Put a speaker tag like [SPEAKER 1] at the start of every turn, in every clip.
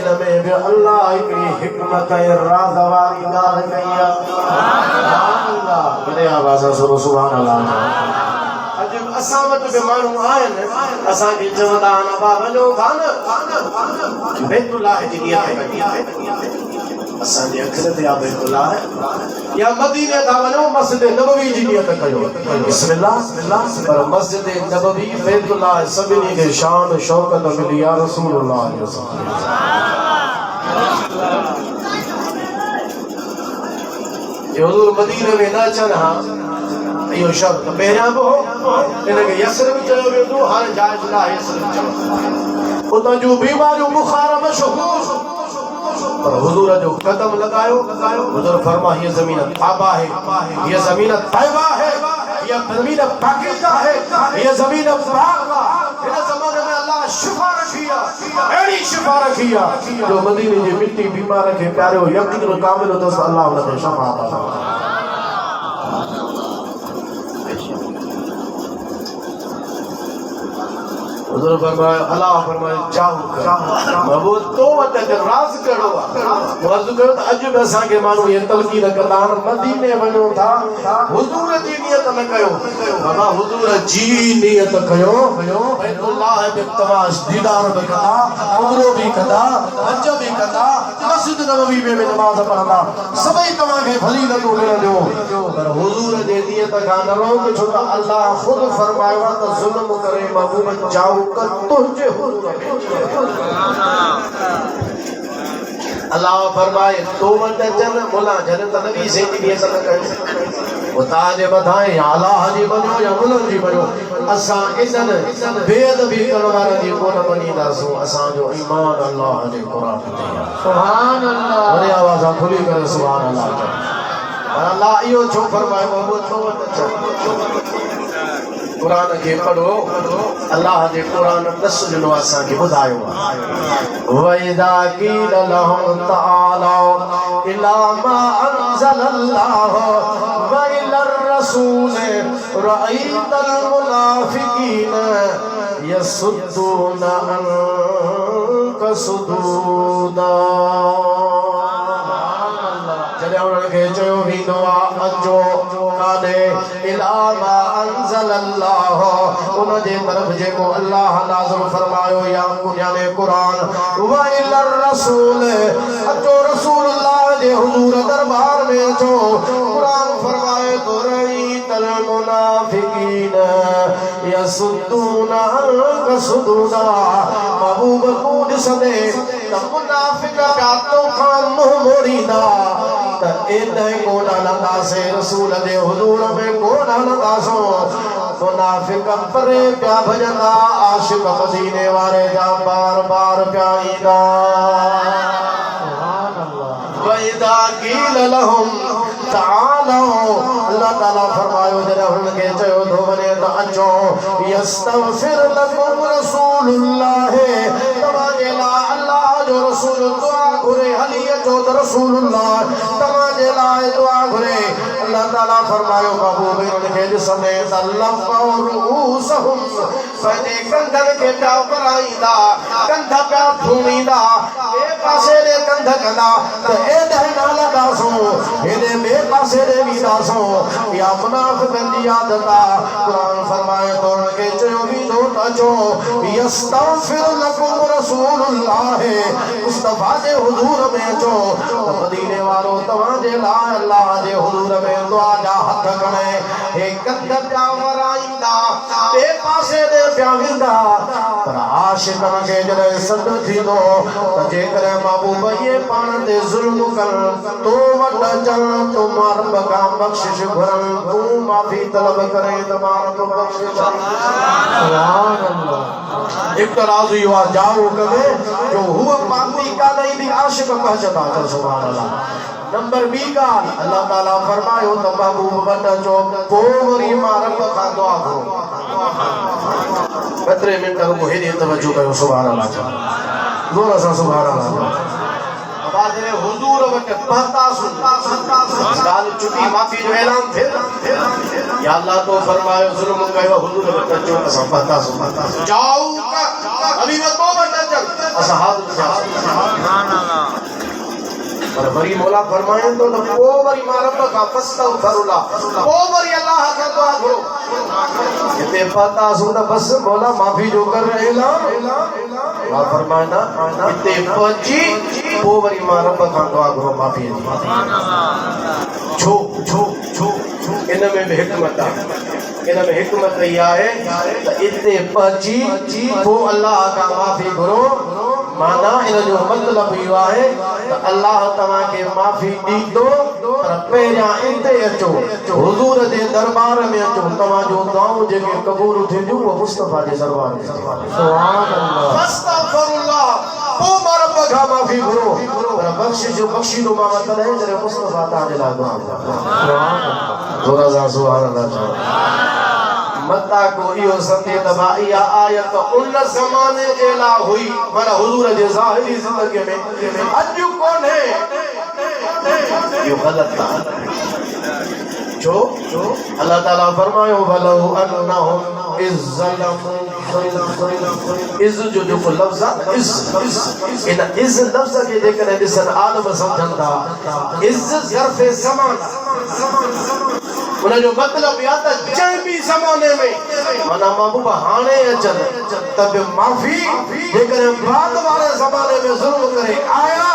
[SPEAKER 1] इन में भी अल्लाह हिकिड़ी हिकमत ऐं राज़ वारी ॻाल्हि कई आहे। सुभान अल्लाह, वॾे आवाज़ सां सुरो सुभान अल्लाह। अॼु असां वटि बि माण्हू आहिनि, असांखे चवंदा आहिनि बा वञो था न बैतुल्लाह जी नियत कई। असांजे अखियुनि ते आहे बैतुल्लाह, या मदीने था वञो मस्जिद नबवी जी नियत कयो। बिस्मिल्लाह, पर मस्जिद नबवी बैतुल्लाह सभिनी खे शान शौकत मिली आहे रसूलुल्लाह। हुज़ूर मदीने में न अचनि हा, इहो शर्त पहिरियां बि हो, हिनखे यसरब चयो वेंदो, हाणे जाइज़ न आहे यसरब चवणु। उतां जूं बीमारियूं बुखार मशहूर, पर हुजूर जो कदम लगायो, हुजूर फरमा ये जमीन ताबा है, ये जमीन तैबा है, ये जमीन पाकीज़ा है, ये जमीन पाक है। इन ज़माने में अल्लाह शिफा रखी है, अहिड़ी शिफा रखी है जो मदीने जी मिट्टी बीमार खे प्यारो यकीन कामिल अथसि, अल्लाह हुनखे शिफा अता फरमाए। हुजूर फरमाया, अल्लाह फरमाए जाओ महबूब तो वटे राज करो वर्ज़ कयो त अॼु बि असांखे माण्हू ये तलकीन कंदा आहिनि मदीने वञो था, हुजूर जी नियत न कयो, बाबा हुजूर जी नियत कयो, बैतुल्लाह बि तवाश दीदार बि कंदा, उमरो बि कंदा, हज बि कंदा, मस्जिद नबवी में बि नमाज़ पढ़ंदा, सभई तव्हांखे फज़ीलतूं मिलंदियूं, पर हुजूर जी नियत खां न रोक, छो त अल्लाह ख़ुदि फरमायो आहे त ज़ुल्म करे महबूब जाओ तुझे अल्लाह फरमाए तो वट अचनि मुला जन त नबी से जी नियत न कयो, ताजे मथां या अल्लाह जी बनो या मुलन जी बनो, असां इन्हनि बेअदबी करण वारनि जी कोन मञींदासूं। असांजो ईमान अल्लाह जे क़ुरान ते आहे। सुभान अल्लाह, वॾी आवाज़ सां खुली करे सुभान अल्लाह। पर अल्लाह इहो छो फरमाए महबूब तो वट अचनि, कुरान के पढ़ो, अल्लाह जे कुरान दस ॾिनो असांखे ॿुधायो आहे। वइदा क़ील लहुम तआलौ इला मा अंज़लल्लाह व इलर रसूल रअयतल मुनाफिकीन यसुद्दून अन्का सुदूदा। जॾहिं उन्हनि खे चयो वेंदो आहे अचो काॾे इला मा अंज़लल्लाह, उन जे तरफ़ जेको अल्लाह नाज़िल फरमायो या याने कुरान, व इलर रसूल, अचो रसूलुल्लाह जे हुजूर दरबार में अचो। कुरान फरमाए तो रईतल मुनाफिकीन यसुद्दून अन्का सुदूदा। महबूब तूं ॾिसंदे त मुनाफिक पिया तोखां मुंहुं मोड़ींदा, त एॾे कोन हलंदासीं, रसूल जे हुजूर में कोन हलंदासूं। मुनाफिक परे पिया भॼंदा, आशिक मदीने वारे जा बार बार पिया ईंदा। वइदा क़ील लहुम तआलौ, अल्लाह ताला फरमायो जॾहिं हुननि खे चयो थो वञे त अचो, यस्तग़फिर लकुम रसूलुल्लाह, तव्हांजे लाइ अल्लाह जो रसूल दुआ घुरे, हली अचो त रसूलुल्लाह तव्हांजे लाइ दुआ घुरे। अल्लाह ताला फरमायो महबूब इन्हनि खे ॾिसंदे त लफ़ौ रूसहुम, पंहिंजे कंधनि खे पिया पराईंदा, कंध पिया धूमींदा, ॿिए पासे ॾे कंध कंदा त एॾे न हलंदासूं, हेॾे ॿिए पासे ॾे वेंदासूं। इहा मुनाफ़िक़नि जी आदत आहे। क़ुरान फरमाए थो उन्हनि खे चयो वेंदो त अचो, यस्तग़फिर लकुम रसूलुल्लाह, मुस्तफ़ा जे हुजूर में अचो त मदीने वारो तव्हांजे लाइ अल्लाह जे हुजूर में दुआ जा हथ खणे, हे कंध पिया वराईंदा, ॿिए पासे ॾे पिया वेंदा। पर आशिक़नि खे जॾहिं सॾु थींदो त जेकॾहिं महबूब इहे पाण ते ज़ुल्म कनि, तो वटि अचनि, तो मां रब खां बख़्शिश घुरनि, तूं माफ़ी तलब करे त मां रब बख़्शिश। सुभान अल्लाह। एक तराज़ इहो आहे जाओ कवे जो हुआ पाकी कान्हे बि आशिक़ पहचंदा कर। सुभान अल्लाह। नंबर बी ॻाल्हि, अल्लाह ताला फरमायो त महबूब वटि अचो, पोइ वरी मां रब खां दुआ घुरो। 15 मिंट रुको, हेॾी तवजो कयो। सुभान अल्लाह, ज़ोर सां सुभान अल्लाह। बादरे हुजूर वटि पहुतासूं, ॻाल्हि चुटी माफ़ी जो ऐलान थिए, या अल्लाह तो फरमायो ज़ुल्म कयो, हुजूर वटि अचो, असां पहुतासूं। जाओ अभी वो तो वटि अचनि, असां हाज़िर थियासीं। पर वरी मौला फरमाए तो वो वरी मां रब का फस्तगफिरुल्लाह वो वरी अल्लाह का दुआ करो इते पता सुन बस मौला माफी जो कर ऐलान मां फरमाना इते पची वो वरी मां रब का दुआ करो माफी छो छो छो इन में भी हिकमत आहे इन में हिकमत इहा आहे त इते पची वो अल्लाह का माफी करो माना इन जो मतलब इहो आहे त अल्लाह तव्हां के माफी ॾींदो पर पहिरियां इते अचो हुजूर जे दरबार में अचो तव्हां जो दुआऊं जेके क़बूल थींदियूं उहो मुस्तफा जे दरबार में सुभान अल्लाह फस्तगफिरुल्लाह पोइ मां रब खां माफी घुरो पर बख़्शिश बख़्शीदो मां तॾहिं जॾहिं मुस्तफा तव्हांजे लाइ दुआ सुभान अल्लाह थोरा सा सुभान अल्लाह मता को इहो सम्झे त इहा आयत उन ज़माने जे लाइ हुई माना हुजूर जे ज़ाहिरी ज़िंदगी में अॼु कोन्हे इहो ग़लत आहे छो अल्लाह ताला फरमायो वलो अन्नहुम इज़्ज़लमु इज़ जो जेको लफ़्ज़ आहे इज़ इन इज़ लफ़्ज़ खे जेकॾहिं ॾिसनि आलम सम्झनि था इज़ ज़र्फ़ ज़मान उनजो मतलब या त जंहिं बि ज़माने में माना महबूब हाणे अचनि त बि माफ़ी जेकॾहिं बाद वारे ज़माने में ज़ुल्म करे आया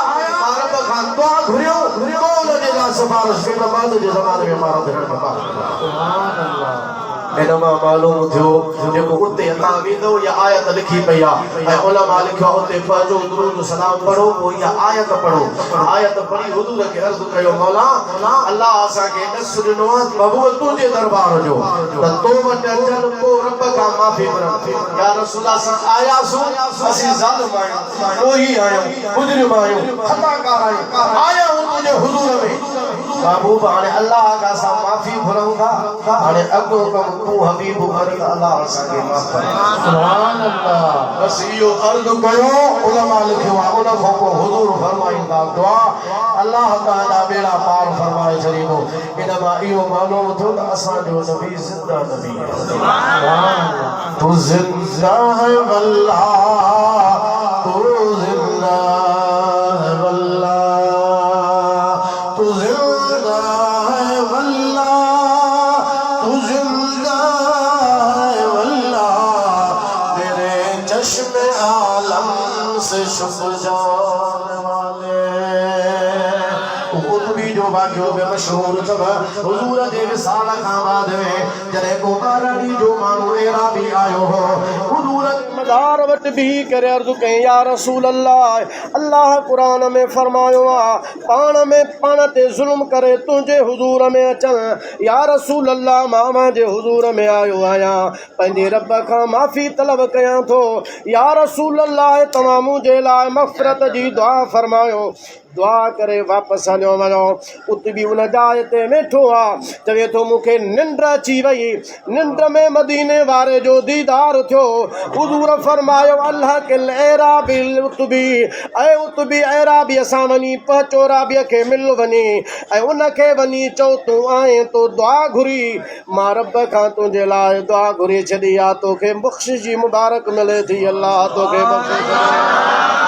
[SPEAKER 1] रब खां दुआ घुरियो तो उनजे लाइ सिफारिश कई बाद जे ज़माने में मारो भेण खे सुभान अल्लाह इनमां मालूम थियो जेको उते अता वेंदो या आयत लिखी पई आहे ऐं उलमा लिखियो उते पंहिंजो दुरूद सलाम पढ़ो पोइ इहा आयत पढ़ो आयत पढ़ी हुजूर खे अर्ज़ कयो मौला अल्लाह असांखे ॾस ॾिनो आहे महबूब तुंहिंजे दरबार जो त तो वटि अचनि पोइ रब खां माफ़ी घुरनि या रसूल असां आयासूं असीं ज़ालिम आहियूं कोई आहियूं मुजरिम आहियूं खताकार आहियूं आया हूं तुंहिंजे हुजूर में महबूब हाणे अल्लाह खां असां माफ़ी घुरऊं था हाणे अॻो कमु तू हबीब कर अल्लाह असांखे माफ़ कर सुभान अल्लाह बस इहो अर्ज़ कयो उलमा लिखियो आहे उन खां पोइ हुजूर फरमाईंदा दुआ अल्लाह ताला बेड़ा पार फरमाए छॾींदो इन मां इहो मालूम थियो त असांजो नबी ज़िंदा नबी आहे सुभान अल्लाह तू ज़िंदा है वल्लाह तू ज़िंदा है वल्लाह तू ज़िंदा है वल्लाह तू ज़िंदा है वल्लाह मेरे चश्मे आलम से शुभ जाने वाले जो भाग्यो में मशहूर सब हुजूर जे विसाल खां बाद में जॾहिं को ॿारहं जो माण्हू अहिड़ा बि आयो हो हुजूर मदार वटि बीही करे अर्ज़ु कई या रसूल अल्लाह क़ुरान में फरमायो आहे पाण ते ज़ुल्म करे तुंहिंजे हुजूर में अचनि या रसूल अल्लाह मां जे हुजूर में आयो आहियां पंहिंजे रब खां माफ़ी तलब कयां थो या रसूल अल्लाह तव्हां मुंहिंजे लाइ मग़फ़िरत जी दुआ फरमायो दुआ करे वापसि हलियो वञो उते बि उन जाइ ते वेठो आहे चवे थो मूंखे निंड अची वई निंड में मदीने वारे जो दीदार थियो हुजूर फरमायो अल्लाह के एराबिल उतबी ऐं उतबी एराबीअ सां वञी पहुचो राबीअ खे मिल वञी ऐं उनखे वञी चओ तूं आहीं तो दुआ घुरी मां रब खां तुंहिंजे लाइ दुआ घुरी छॾी आहे तोखे बख़्शिश जी मुबारक मिले थी अल्लाह तोखे बख़्शिश